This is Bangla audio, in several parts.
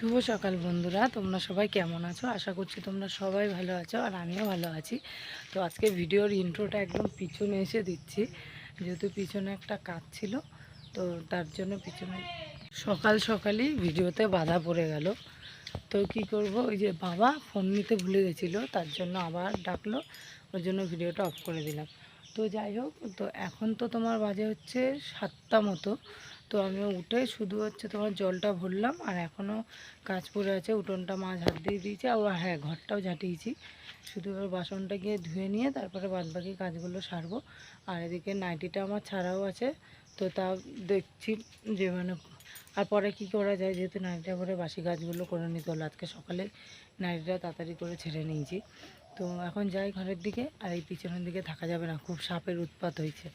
শুভ সকাল বন্ধুরা, তোমরা সবাই কেমন আছো? আশা করছি তোমরা সবাই ভালো আছো আর আমিও ভালো আছি। তো আজকে ভিডিওর ইন্ট্রোটা একদম পিছনে এসে দিচ্ছি, যেহেতু পিছনে একটা কাজ ছিল, তো তার জন্য পিছনে সকাল সকালই ভিডিওতে বাধা পড়ে গেল। তো কি করব, ওই যে বাবা ফোন নিতে ভুলে গেছিলো, তার জন্য আবার ডাকলো, ওর জন্য ভিডিওটা অফ করে দিলাম। তো যাই হোক, তো এখন তো তোমার বাজে হচ্ছে 7টা মতো। তো আমি উঠে শুধু হচ্ছে তোমার জলটা ভরলাম, আর এখনও কাজ পড়ে আছে। উঠোনটা মা ঝাঁট দিয়ে দিয়েছে, আর হ্যাঁ, ঘরটাও ঝাঁটিয়েছি। শুধু এবার বাসনটা গিয়ে ধুয়ে নিয়ে তারপরে বাদবাকি কাজগুলো সারবো। আর এদিকে নাইটিটা আমার ছাড়াও আছে, তো তা দেখছি যে মানে আর পরে কি করা যায়, যেহেতু নাইটিটা পরে বাসি কাজগুলো করে নিতে হলো। আজকে সকালে নাইটিটা তাড়াতাড়ি করে ছেড়ে নিয়েছি। তো এখন যাই ঘরের দিকে, আর এই পিছনের দিকে থাকা যাবে না, খুব সাপের উৎপাত হয়েছে।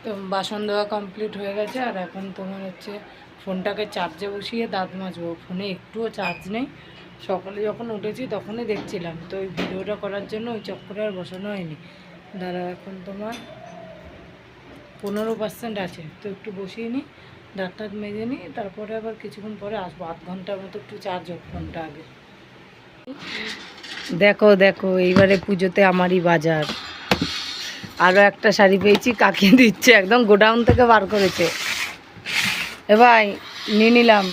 তো বাসন ধোয়া কমপ্লিট হয়ে গেছে, আর এখন তোমার হচ্ছে ফোনটাকে চার্জে বসিয়ে দাঁত মাজবো। ফোনে একটুও চার্জ নেই। সকালে যখন উঠেছি তখনই দেখছিলাম, তো ওই ভিডিওটা করার জন্য ওই চক্করে আর বসানো হয়নি। দাঁড়া, এখন তোমার 15% আছে, তো একটু বসিয়ে নিই, দাঁত টাত মেজে নিই, তারপরে আবার কিছুক্ষণ পরে আসবো। আধ ঘন্টার মতো একটু চার্জ হোক ফোনটা আগে। দেখো দেখো, এইবারে পুজোতে আমারই বাজার। আরও একটা শাড়ি পেয়েছি, কাকে দিচ্ছে, একদম গোডাউন থেকে বার করেছে। এ ভাই, নিয়ে নিলাম।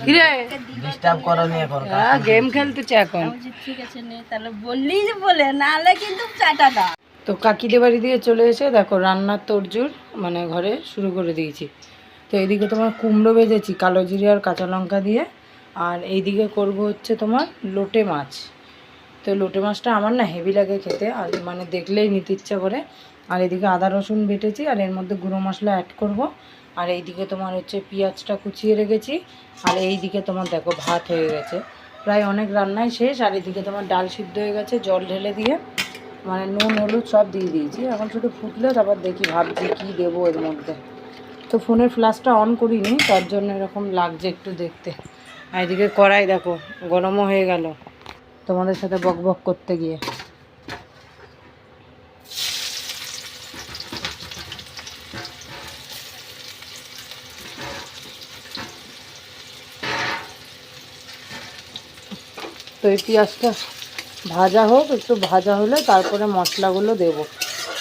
কিরে, গেম খেলতেছে এখন। ঠিক আছে, নে তাহলে বললি যে বলে, নাহলে কিন্তু চাটাটা। তো কাকিদের বাড়ি দিয়ে চলে এসে দেখো রান্নার তোড়জোড় মানে ঘরে শুরু করে দিয়েছি। তো এইদিকে তোমার কুমড়ো ভেজেছি কালো জিরে আর কাঁচা লঙ্কা দিয়ে, আর এইদিকে করব হচ্ছে তোমার লোটে মাছ। তো লোটে মাছটা আমার না হেভি লাগে খেতে, আর মানে দেখলেই নিতে ইচ্ছা করে। আর এদিকে আদা রসুন বেটেছি, আর এর মধ্যে গুঁড়ো মশলা অ্যাড করব। আর এইদিকে তোমার হচ্ছে পেঁয়াজটা কুচিয়ে রেখেছি। আর এইদিকে তোমার দেখো ভাত হয়ে গেছে, প্রায় অনেক রান্নাই শেষ। আর এদিকে তোমার ডাল সিদ্ধ হয়ে গেছে, জল ঢেলে দিয়ে মানে নুন হলুদ সব দিয়ে দিয়েছি। এখন শুধু ফুটলে তারপর দেখি, ভাবছি কী দেবো এর মধ্যে। তো ফোনের ফ্ল্যাশটা অন করিনি, তার জন্য এরকম লাগছে একটু দেখতে। আর এদিকে কড়াই দেখো গরমও হয়ে গেল তোমাদের সাথে বক বক করতে গিয়ে। তো এই পেঁয়াজটা ভাজা হোক, একটু ভাজা হলে তারপরে মশলাগুলো দেব।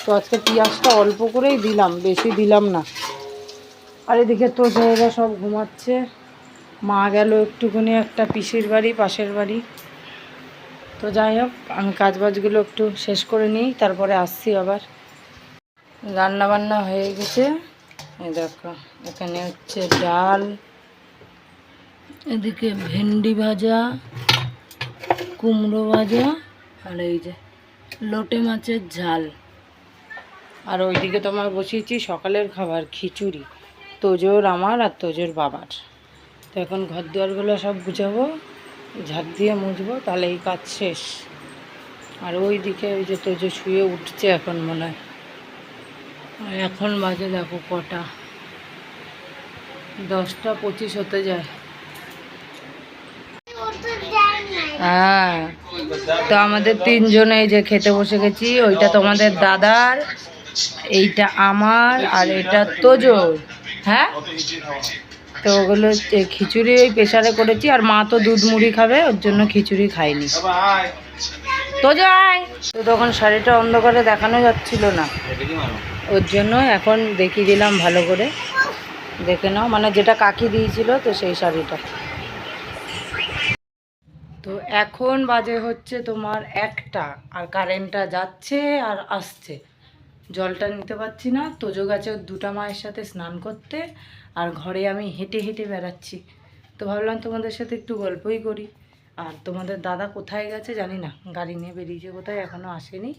তো আজকে পেঁয়াজটা অল্প করেই দিলাম, বেশি দিলাম না। আর এদিকে তো ছেলেরা সব ঘুমাচ্ছে, মা গেল একটুখানি একটা পিসির বাড়ি, পাশের বাড়ি। তো যাই হোক, আমি কাজবাজগুলো একটু শেষ করে নিই, তারপরে আসছি আবার। রান্না বান্না হয়ে গেছে, এই দেখো এখানে হচ্ছে ডাল, এদিকে ভেন্ডি ভাজা, কুমড়ো ভাজা, আর এই যে লোটে মাছের ঝাল। আর ওইদিকে তোমার বসিয়েছি সকালের খাবার খিচুড়ি, তোজোর আমার আর তোজোর বাবার। তো এখন ঘর দুয়ারগুলো সব গুছাবো, ঝাঁট দিয়ে মুছবো, তাহলে এই কাজ শেষ। আর ওই দিকে ওই যে তোজো শুয়ে উঠছে এখন মনে হয়। আর এখন বাজে দেখো কটা, 10টা 25 হতে যায়। হ্যাঁ, তো আমাদের তিনজনে এই যে খেতে বসে গেছি। ওইটা তোমাদের দাদার, এইটা আমার, আর এটা তোজোর। হ্যাঁ, তো ওগুলো খিচুড়ি ওই প্রেশারে করেছি, আর মা তো দুধ মুড়ি খাবে, ওর জন্য খিচুড়ি খাইনি। তোজো আয়। তো তখন শাড়িটা অন্ধকারে দেখানো যাচ্ছিল না, ওর জন্য এখন দেখিয়ে দিলাম ভালো করে, দেখে নাও। মানে যেটা কাকি দিয়েছিল, তো সেই শাড়িটা। তো এখন বাজে হচ্ছে তোমার 1টা, আর কারেন্টটা যাচ্ছে আর আসছে। জলটা নিতে পারছি না। তোজো গেছে ওর 2টা মায়ের সাথে স্নান করতে, আর ঘরে আমি হেঁটে হেঁটে বেড়াচ্ছি। তো ভাবলাম তোমাদের সাথে একটু গল্পই করি। আর তোমাদের দাদা কোথায় গেছে জানি না, গাড়ি নিয়ে বেরিয়েছে কোথায়, এখনও আসেনি।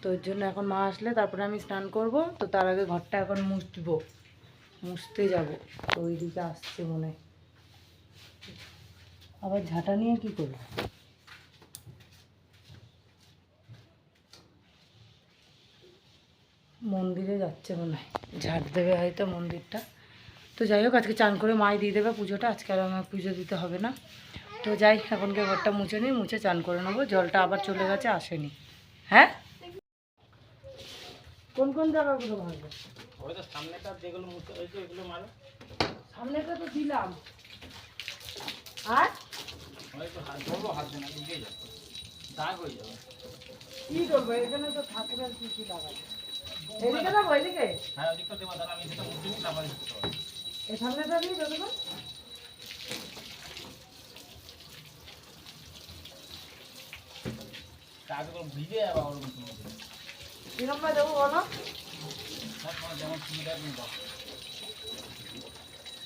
তো ওর জন্য এখন মা আসলে তারপরে আমি স্নান করব। তো তার আগে ঘরটা এখন মুছতে যাব। তো ওইদিকে আসছে মনে হয়। আবার ঝাঁটা নিয়ে কি করবো? মন্দিরে যাচ্ছে মনে হয়, ঝাড় দেবে হয়তো মন্দিরটা। তো যাই হোক, আজকে চান করে মাই দিয়ে দেবে পুজোটা, আজকে আর আমার পুজো দিতে হবে না। তো যাই, এখনকে ঘরটা মুছে নিই, মুছে চান করে নেবো। জলটা আবার চলে গেছে, আসেনি। হ্যাঁ, কোন কোন জায়গাগুলো ভাঙবে? সামনেটা যেগুলো মুছে হয়েছে ওইগুলো মারো। সামনেটা তো দিলাম। আর কি করবো, এখানে তো ঠাকুরের কি লাগাই। এদিকে যাবো, এদিকে এই সামনেটা দিয়ে দেবো। কিরম ভাই দেবো বলো?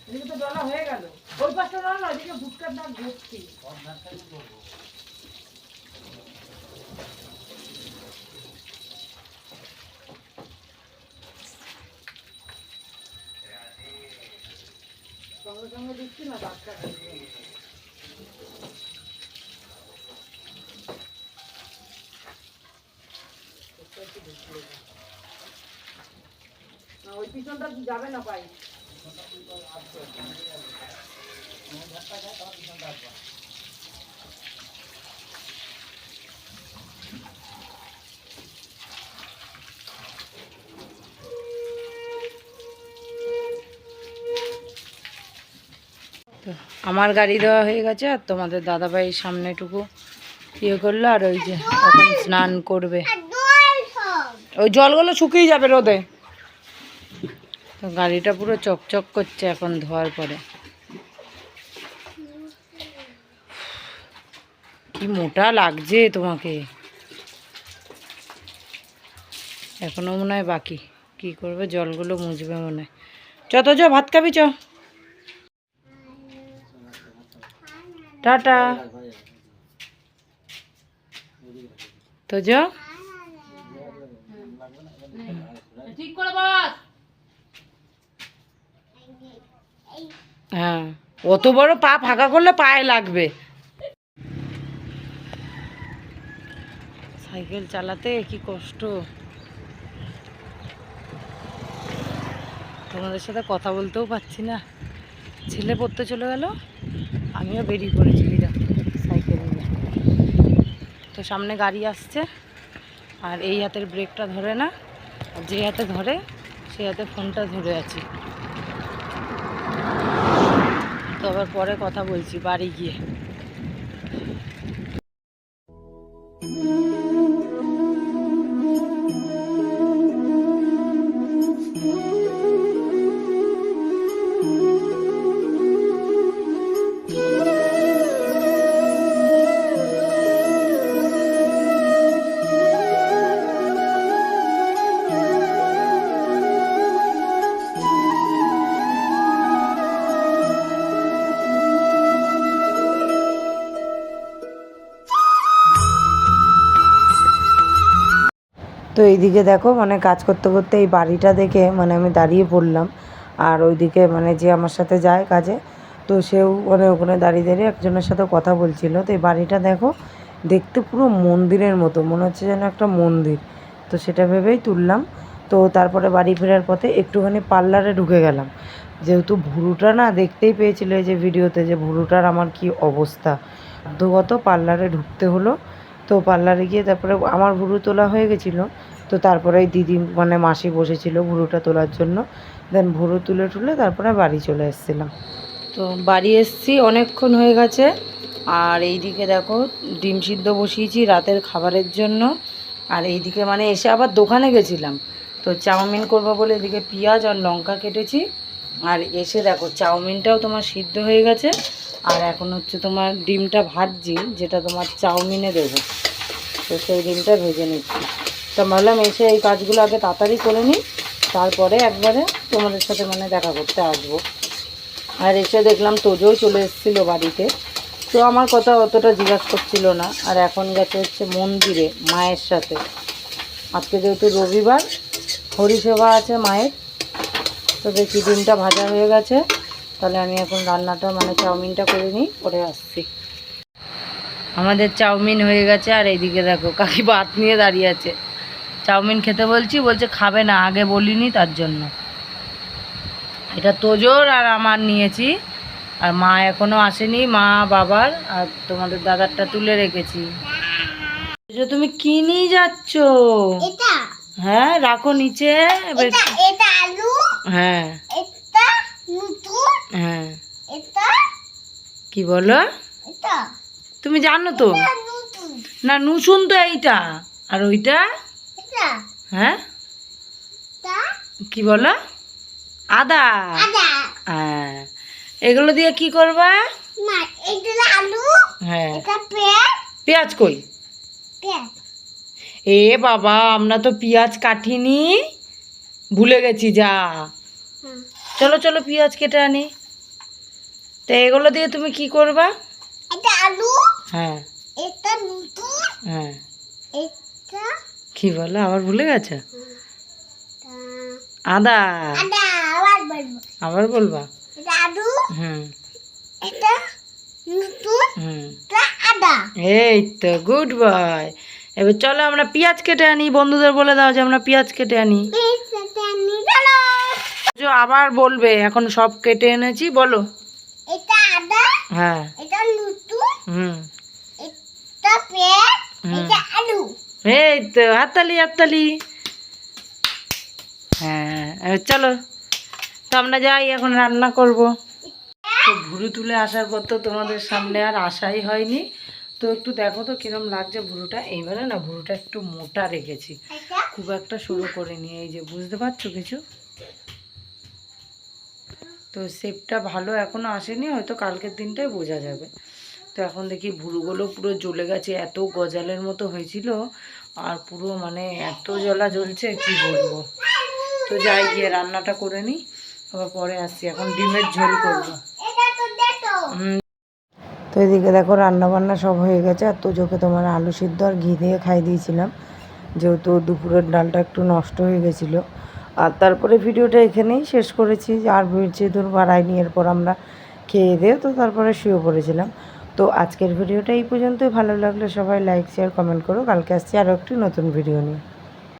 এদিকে তো ডলা হয়ে গেল, ওই পাশটা ডলা না, এদিকে ভুটকার দাগ ভর্তি। সঙ্গে সঙ্গে দিচ্ছি না, দাগটা না, ওই পিছনটা যাবে না পাই। তো আমার গাড়ি দেওয়া হয়ে গেছে, আর তোমাদের দাদাভাই সামনেটুকু ইয়ে করলো। আর ওই যে এখন স্নান করবে, ওই জলগুলো শুকিয়ে যাবে রোদে। তো গাড়িটা পুরো চকচক করছে এখন ধোয়ার পরে। কি মোটা লাগছে তোমাকে, এখনো মনে হয় বাকি। কি করবে, জলগুলো মুছবে মনে হয়। চ ভাত খাবি, চ। টাটা। তো ঠিক করে বস। হ্যাঁ, অত বড় পা ফাঁকা করলে পায়ে লাগবে। সাইকেল চালাতে কি কষ্ট। তোমাদের সাথে কথা বলতেও পারছি না। ছেলে পড়তে চলে গেল, আমিও বেরিয়ে পড়েছি সাইকেল নিয়ে। তো সামনে গাড়ি আসছে, আর এই হাতের ব্রেকটা ধরে না, আর যে হাতে ধরে সেই হাতে ফোনটা ধরে আছি। তো আবার পরে কথা বলছি বাড়ি গিয়ে। তো এইদিকে দেখো, মানে কাজ করতে করতে এই বাড়িটা দেখে মানে আমি দাঁড়িয়ে পড়লাম। আর ওইদিকে মানে যে আমার সাথে যায় কাজে, তো সেও মানে ওখানে দাঁড়িয়ে দাঁড়িয়ে একজনের সাথে কথা বলছিল। তো এই বাড়িটা দেখো, দেখতে পুরো মন্দিরের মতো, মনে হচ্ছে যেন একটা মন্দির। তো সেটা ভেবেই তুললাম। তো তো তারপরে বাড়ি ফেরার পথে একটুখানি পার্লারে ঢুকে গেলাম, যেহেতু ভুরুটা না দেখতেই পেয়েছিলে যে ভিডিওতে যে ভুরুটার আমার কি অবস্থা, বাধ্যগত পার্লারে ঢুকতে হলো। তো পার্লারে গিয়ে তারপরে আমার ভুরু তোলা হয়ে গেছিলো। তো তারপরে দিদি মানে মাসি বসেছিল ভুরুটা তোলার জন্য, দেন ভুরু তুলে টুলে তারপরে বাড়ি চলে এসেছিলাম। তো বাড়ি এসেছি, অনেকক্ষণ হয়ে গেছে। আর এইদিকে দেখো ডিম সিদ্ধ বসিয়েছি রাতের খাবারের জন্য। আর এইদিকে মানে এসে আবার দোকানে গেছিলাম, তো চাউমিন করবো বলে এদিকে পেঁয়াজ আর লঙ্কা কেটেছি। আর এসে দেখো চাউমিনটাও তোমার সিদ্ধ হয়ে গেছে। আর এখন হচ্ছে তোমার ডিমটা ভাজছি, যেটা তোমার চাউমিনে দেবো। তো সেই ডিমটা ভেজে নিচ্ছি। তো ভাবলাম এসে এই কাজগুলো আগে তাড়াতাড়ি করে নিই, তারপরে একবারে তোমাদের সাথে মানে দেখা করতে আসবো। আর এসে দেখলাম তোজোও চলে এসেছিলো বাড়িতে। তো আমার কথা অতটা জিজ্ঞাসা করছিল না। আর এখন গেছে হচ্ছে মন্দিরে মায়ের সাথে। আজকে যেহেতু রবিবার, হরিসেবা আছে মায়ের। তো দেখি ডিমটা ভাজা হয়ে গেছে, তাহলে আমি এখন রান্নাটা মানে চাউমিনটা করে নিই, পরে আসছি। আমাদের চাউমিন হয়ে গেছে। আর এইদিকে দেখো কাকি ভাত নিয়ে দাঁড়িয়ে আছে। চাউমিন খেতে বলছি, বলছে খাবে না, আগে বলিনি তার জন্য। এটা তোজোর আর আমার নিয়েছি। আর মা এখনো আসেনি, মা বাবার আর তোমাদের দাদারটা তুলে রেখেছি। তোজো তুমি কি নিয়ে যাচ্ছ? এটা হ্যাঁ রাখো নিচে। এটা এটা আলু, হ্যাঁ এটা নতুন, হ্যাঁ এটা কি বলো? এটা তুমি জানো তো? নতুন, না নুসুন তো এইটা, আর ওইটা এটা হ্যাঁ এটা কি বলো? আদা। আদা হ্যাঁ, এগুলো দিয়ে কি করবা? না, এটা আলু, হ্যাঁ এটা পেঁয়াজ, পেঁয়াজ কই? পেঁয়াজ এ বাবা, আমরা তো পেঁয়াজ কাটিনি, ভুলে গেছি। যা হুম, চলো চলো পেঁয়াজ কেটে আনি। তো এগুলো দিয়ে তুমি কি করবা? এটা আলু, হ্যাঁ এটা নতুন, হ্যাঁ এটা কি বলো, আবার ভুলে গেছো? এটা আদা। আদা, আবার বলবো, আবার বলবা? এটা আলু, হুম এটা নতুন, হুম এটা আদা। এই তো গুড বয়। এবার চলো আমরা পেঁয়াজ কেটে আনি। বন্ধুদের বলে দাও যে আমরা পেঁয়াজ কেটে আনি। এটা নিয়ে চলো। যে আবার বলবে, এখন সব কেটে এনেছি, বলো। এটা আদা, হ্যাঁ এটা নতুন, হুম এটা পেঁয়াজ, হুম। এটা আলু। এই তো হাততালি হাততালি। হ্যাঁ এবার চলো, তো আমরা যাই, এখন রান্না করব। তো ভুরু তুলে আসার পর তো তোমাদের সামনে আর আসাই হয়নি। তো একটু দেখো তো কিরম লাগছে ভুরুটা। এইবারে না ভুরুটা একটু মোটা রেখেছি, এটা খুব একটা সরু করিনি। এই যে বুঝতে পারছো কিছু? তো শেপটা ভালো এখনও আসেনি, হয়তো কালকের দিনটাই বোঝা যাবে। তো এখন দেখি ভুরুগুলো পুরো জ্বলে গেছে, এত গজালের মতো হয়েছিল। আর পুরো মানে এত জ্বলা জ্বলছে কি বলবো। তো যাই গিয়ে রান্নাটা করে নিই, আবার পরে আসছি। এখন ডিমের ঝোল করবো। এটা তো দেখো। তো এদিকে দেখো রান্না বান্না সব হয়ে গেছে। আর তোজোকে তোমার আলু সিদ্ধ আর ঘি দিয়ে খাই দিয়েছিলাম, যেহেতু দুপুরের ডালটা একটু নষ্ট হয়ে গেছিলো। আর তারপরে ভিডিওটা এখানেই শেষ করেছি, আর বেশি দূর বাড়াইনি। এরপর আমরা খেয়ে দিয়ে তো তারপরে শুয়ে পড়েছিলাম। তো আজকের ভিডিওটা এই পর্যন্তই। ভালো লাগলে সবাই লাইক শেয়ার কমেন্ট করো। কালকে আসছি আরও একটি নতুন ভিডিও নিয়ে।